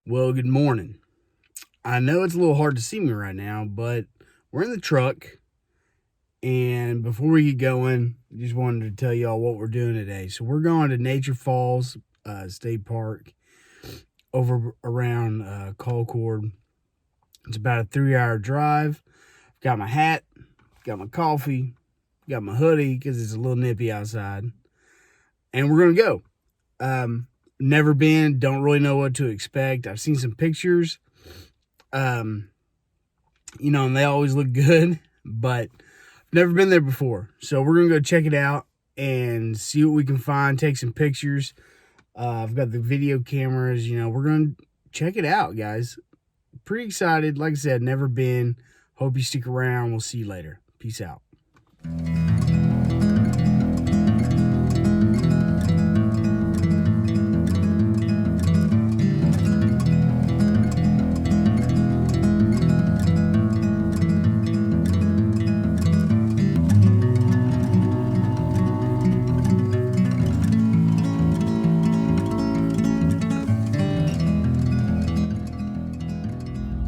Well, good morning. I know it's a little hard to see me right now, but we're in the truck. And before we get going, I just wanted to tell y'all what we're doing today. So, we're going to Nature Falls State Park over around Colcord. It's about a 3 hour drive. Got my hat, got my coffee, got my hoodie because it's a little nippy outside. And we're going to go. Never been, don't really know what to expect. I've seen some pictures. And they always look good, but I've never been there before. So we're going to go check it out and see what we can find, take some pictures. I've got the video cameras, we're going to check it out, guys. Pretty excited. Like I said, never been. Hope you stick around. We'll see you later. Peace out.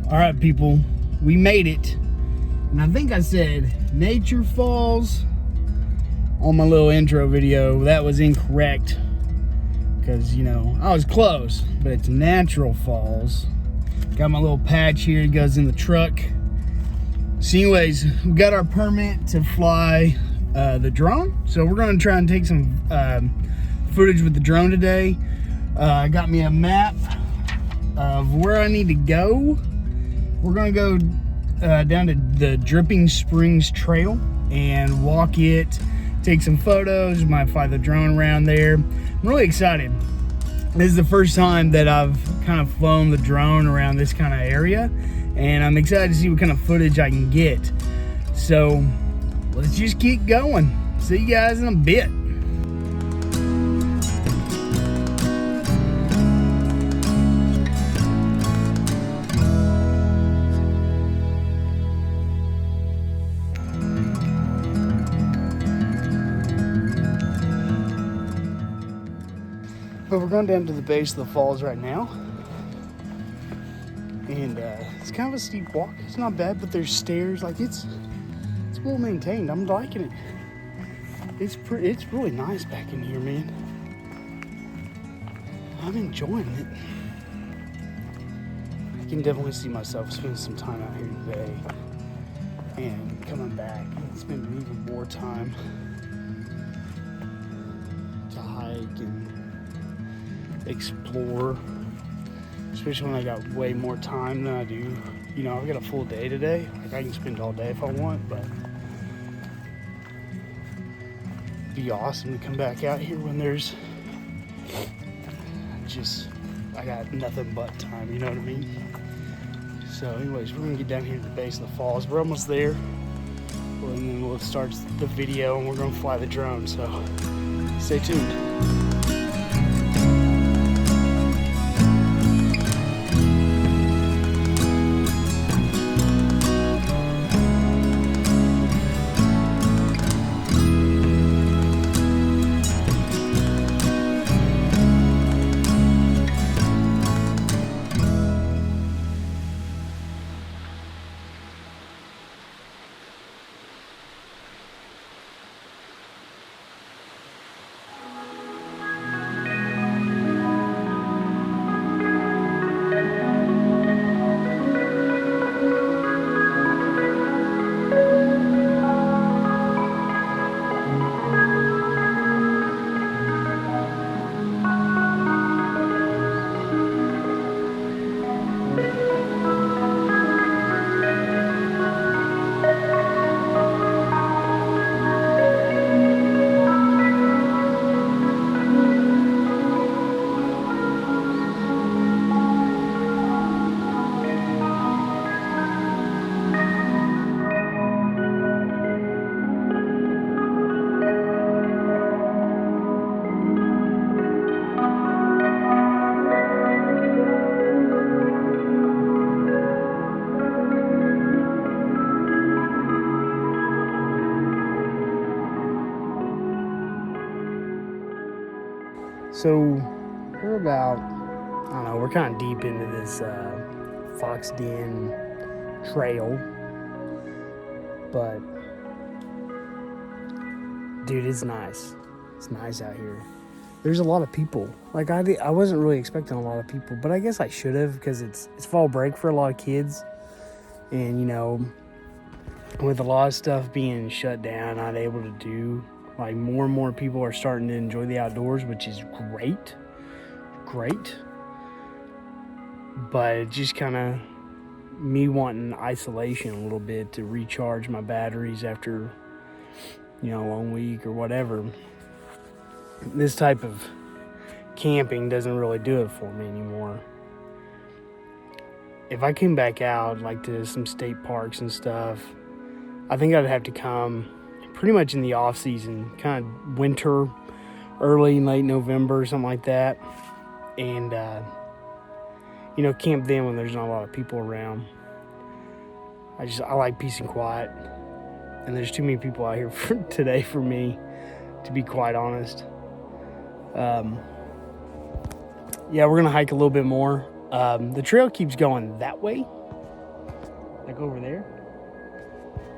All right, people, we made it. And I think I said Nature Falls on my little intro video. That was incorrect because, I was close, but it's Natural Falls. Got my little patch here. It goes in the truck. So anyways, we got our permit to fly the drone. So we're going to try and take some footage with the drone today. I got me a map of where I need to go. We're going to go down to the Dripping Springs Trail and walk it, take some photos, might fly the drone around there. I'm really excited. This is the first time that I've kind of flown the drone around this kind of area, and I'm excited to see what kind of footage I can get. So let's just keep going. See you guys in a bit. But we're going down to the base of the falls right now. And it's kind of a steep walk. It's not bad, but there's stairs. Like it's well maintained. I'm liking it. It's really nice back in here, man. I'm enjoying it. I can definitely see myself spending some time out here today and coming back and spending even more time to hike and explore, especially when I got way more time than I do. I've got a full day today. Like I can spend all day if I want, but it'd be awesome to come back out here when there's I got nothing but time, you know what I mean? So anyways, we're gonna get down here to the base of the falls. We're almost there. And then we'll start the video and we're gonna fly the drone, so stay tuned. So we're about I don't know, we're kind of deep into this Fox Den trail, but dude, it's nice. It's nice out here. There's a lot of people. Like I wasn't really expecting a lot of people, but I guess I should have, because it's fall break for a lot of kids, and you know, with a lot of stuff being shut down, not able to do, like, more and more people are starting to enjoy the outdoors, which is great. But it just kind of me wanting isolation a little bit to recharge my batteries after, you know, a long week or whatever. This type of camping doesn't really do it for me anymore. If I came back out, like, to some state parks and stuff, I think I'd have to come pretty much in the off season, kind of winter, early, late November, something like that. And, you know, camp then when there's not a lot of people around. I like peace and quiet. And there's too many people out here today for me, to be quite honest. Yeah, we're gonna hike a little bit more. The trail keeps going that way, like over there.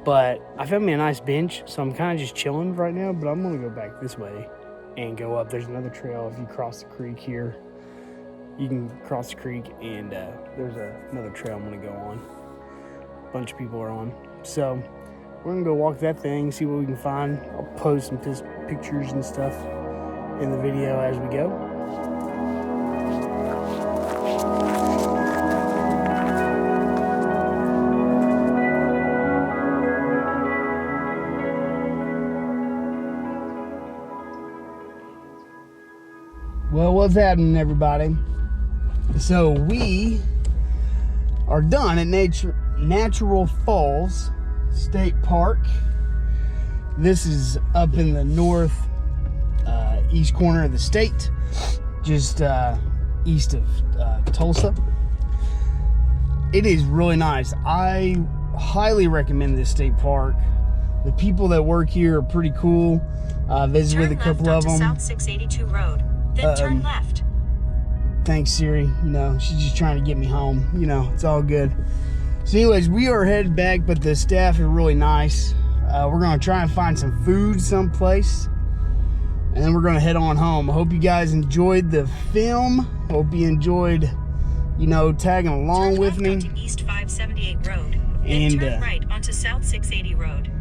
But I found me a nice bench, so I'm kind of just chilling right now, but I'm gonna go back this way and go up. There's another trail. If you cross the creek here, you can cross the creek, and there's another trail I'm gonna go on. A bunch of people are on. So we're gonna go walk that thing, see what we can find. I'll post some pictures and stuff in the video as we go. Well, what's happening, everybody? So we are done at Natural Falls State Park. This is up in the north east corner of the state, just east of Tulsa. It is really nice. I highly recommend this state park. The people that work here are pretty cool. Visited with a couple of them. South 682 Road. Then turn left. Thanks, Siri. You know, she's just trying to get me home. You know, it's all good. So anyways, we are headed back, but the staff are really nice. We're going to try and find some food someplace, and then we're going to head on home. I hope you guys enjoyed the film. Hope you enjoyed, you know, tagging along with me. Turn left onto East 578 Road. Then turn right onto South 680 Road.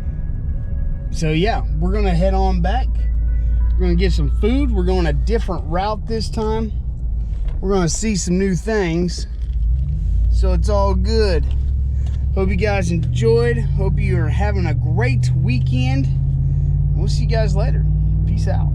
So yeah, we're going to head on back. We're going to get some food. We're going a different route this time. We're going to see some new things. So it's all good. Hope you guys enjoyed. Hope you are having a great weekend. We'll see you guys later. Peace out.